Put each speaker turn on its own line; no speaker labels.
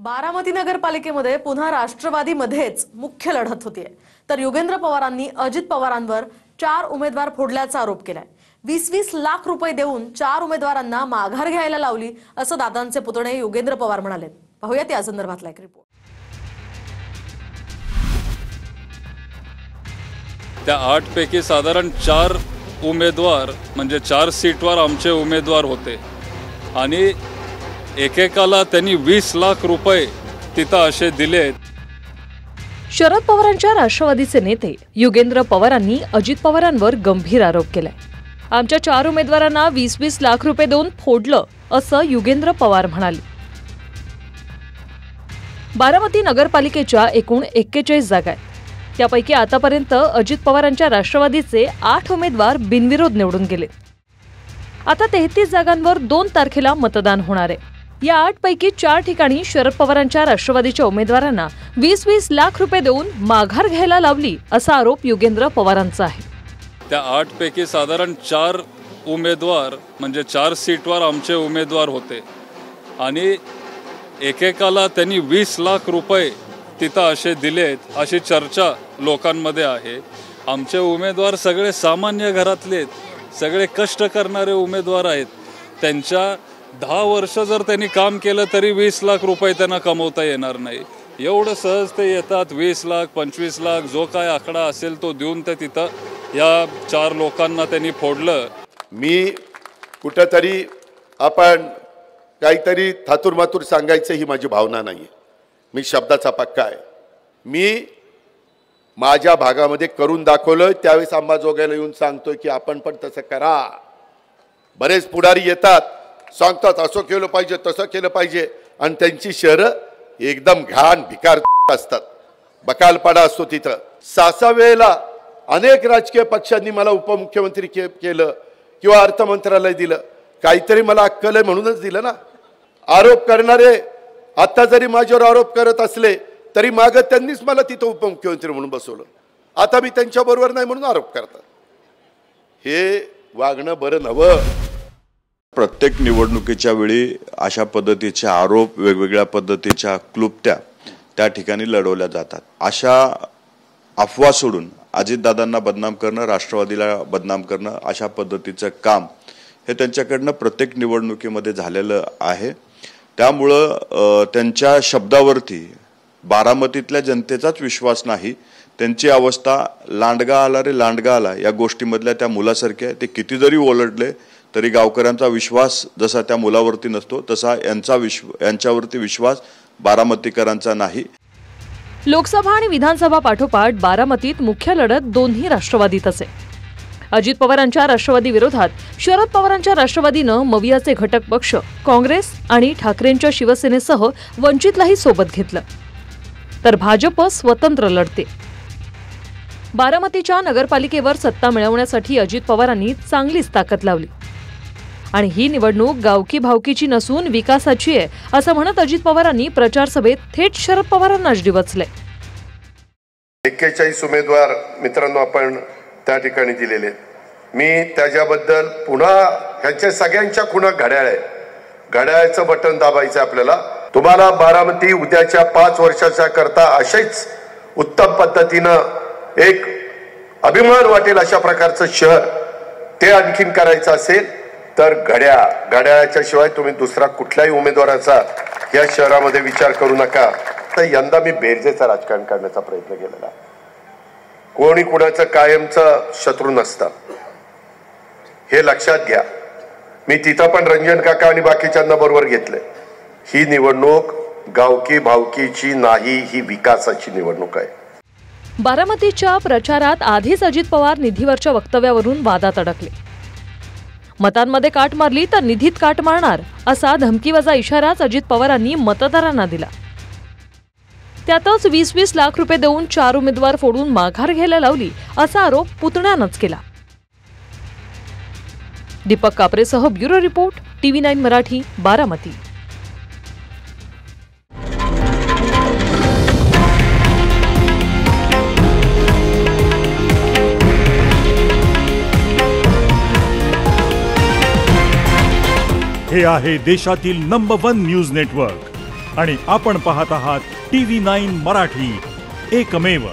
बारामती नगरपालिकेमध्ये पुन्हा राष्ट्रवादीमध्येच मुख्य लढत होतीये, तर योगेंद्र पवारांनी अजित पवारांवर 4 उमेदवार फोडल्याचा आरोप केलाय। 20-20 लाख रुपये देऊन 4 उमेदवारांना माघार घ्यायला लावली असं दादांचे पुतणे योगेंद्र पवार म्हणाले। पाहूयात या संदर्भातला एक रिपोर्ट।
त्या 8 पैकी साधारण 4 उमेदवार म्हणजे 4 सीटवर आमचे उमेदवार होते आणि एकेकाला त्यांनी 20 लाख रुपये तिथं असे दिलेत।
शरद पवारांच्या राष्ट्रवादीचे नेते योगेंद्र पवारांनी अजित पवारांवर गंभीर आरोप केलाय। आमच्या 4 उमेदवारांना 20-20 लाख रुपये देऊन फोडलं असं योगेंद्र पवार म्हणाले। बारामती नगरपालिकेच्या एकूण 41 जागा आहेत, त्यापैकी आतापर्यंत अजित पवारांच्या राष्ट्रवादीचे 8 उमेदवार बिनविरोध निवडून गेले। आता 33 जागांवर 2 तारखेला मतदान होणार आहे। या 8 पैकी 4 ठिकाणी शरद पवारांच्या राष्ट्रवादीच्या उमेदवारांना 20-20 लाख रुपये देऊन माघार घ्यायला लावली असा आरोप योगेंद्र पवारांचा आहे।
त्या 8 पैकी साधारण 4 उमेदवार म्हणजे 4 सीटवर आमचे उमेदवार होते आणि एकेकाला त्यांनी 20 लाख रुपये तिथं असे दिलेत अशी चर्चा लोकांमध्ये आहे। आमचे उमेदवार सगळे सामान्य घरातले आहेत, सगळे कष्ट करणारे उमेदवार आहेत। त्यांच्या 10 वर्ष जर त्यांनी काम केलं तरी 20 लाख रुपये त्यांना कमवता येणार नाही। एवढं सहज ते येतात, 20 लाख 25 लाख जो काय आकडा असेल तो देऊन ते तिथं या 4 लोकांना त्यांनी फोडलं।
मी कुठेतरी आपण काहीतरी थातुरमातुर सांगायचं ही माझी भावना नाही, मी शब्दाचा पक्का आहे। मी माझ्या भागामध्ये करून दाखवलं, त्यावेळेस अंबाजोगाईला येऊन सांगतोय की आपण पण तसं करा। बरेच पुढारी येतात, सांगतात असं केलं पाहिजे तसं केलं पाहिजे आणि त्यांची शहरं एकदम घाण भिकार असतात, बकालपाडा असतो तिथं। 6 वेळेला अनेक राजकीय पक्षांनी मला उपमुख्यमंत्री केलं किंवा अर्थमंत्रालय दिलं, काहीतरी मला अक्कल आहे म्हणूनच दिलं ना। आरोप करणारे आता जरी माझ्यावर आरोप करत असले तरी मागं त्यांनीच मला तिथं उपमुख्यमंत्री म्हणून बसवलं, आता मी त्यांच्या बरोबर नाही म्हणून आरोप करतात। हे वागणं बरं नव्हं।
प्रत्येक निवडणुकीच्या वेळी अशा पद्धतीचे आरोप, वेगवेगळ्या पद्धतीच्या क्लुप्त्या त्या ठिकाणी लढवल्या जातात। अशा अफवा सोडून अजितदादांना बदनाम करणं, राष्ट्रवादीला बदनाम करणं अशा पद्धतीचं काम हे त्यांच्याकडनं प्रत्येक निवडणुकीमध्ये झालेलं आहे। त्यामुळं त्यांच्या शब्दावरती बारामतीतल्या जनतेचाच विश्वास नाही। त्यांची अवस्था लांडगा आला रे लांडगा आला या गोष्टीमधल्या त्या मुलासारखी आहे। ते किती जरी ओरडले तरी गावकऱ्यांचा विश्वास जसा त्या मुलावरती नसतो तसा यांच्यावरती विश्वास बारामतीकरांचा नाही।
लोकसभा आणि विधानसभा पाठोपाठ बारामतीत मुख्य लढत दोन्ही राष्ट्रवादीतच आहे। अजित पवारांच्या राष्ट्रवादी विरोधात शरद पवारांच्या राष्ट्रवादीनं मवियाचे घटक पक्ष काँग्रेस आणि ठाकरेंच्या शिवसेनेसह वंचितलाही सोबत घेतलं, तर भाजप स्वतंत्र लढते। बारामतीच्या नगरपालिकेवर सत्ता मिळवण्यासाठी अजित पवारांनी चांगलीच ताकद लावली आणि ही निवडणूक गावकी भावकीची नसून विकासाची आहे असं म्हणत अजित पवारांनी प्रचार सभेत थेट शरद पवारांनाच डिवचले।
41 उमेदवार मित्रांनो आपण त्या ठिकाणी दिलेले, मी त्याच्याबद्दल पुन्हा ह्यांच्या सगळ्यांच्या खुणा घड्याळ आहे, घड्याळाचं बटन दाबायचं आपल्याला। तुम्हाला बारामती उद्याच्या 5 वर्षाच्या करता अशाच उत्तम पद्धतीनं एक अभिमान वाटेल अशा प्रकारचं शहर ते आणखीन करायचं असेल तर घड्याळाच्या शिवाय तुम्ही दुसरा कुठल्याही उमेदवाराचा या शहरामध्ये विचार करू नका। तर यंदा मी बेरजेचं राजकारण करण्याचा प्रयत्न केलेला, कोणी कुणाचं कायमचं शत्रू नसतं हे लक्षात घ्या। मी तिथं पण रंजन काका आणि बाकीच्यांना बरोबर घेतले। ही निवडणूक गावकी भावकीची नाही, ही विकासाची निवडणूक आहे।
बारामतीच्या प्रचारात आधीच अजित पवार निधीवरच्या वक्तव्यावरून वादात अडकले। मतांमध्ये काट मारली तर निधीत काट मारणार असा धमकीवजा इशाराच अजित पवारांनी मतदारांना दिला। त्यातच 20-20 लाख रुपये देऊन 4 उमेदवार फोडून माघार घ्यायला लावली असा आरोप पुतण्यानंच केला। दीपक कापरेसह bureau report, TV9 Marathi, Baramati.
हे आहे देशातील नंबर 1 न्यूज नेटवर्क आणि आपण पाहत आहात TV9 मराठी, एकमेव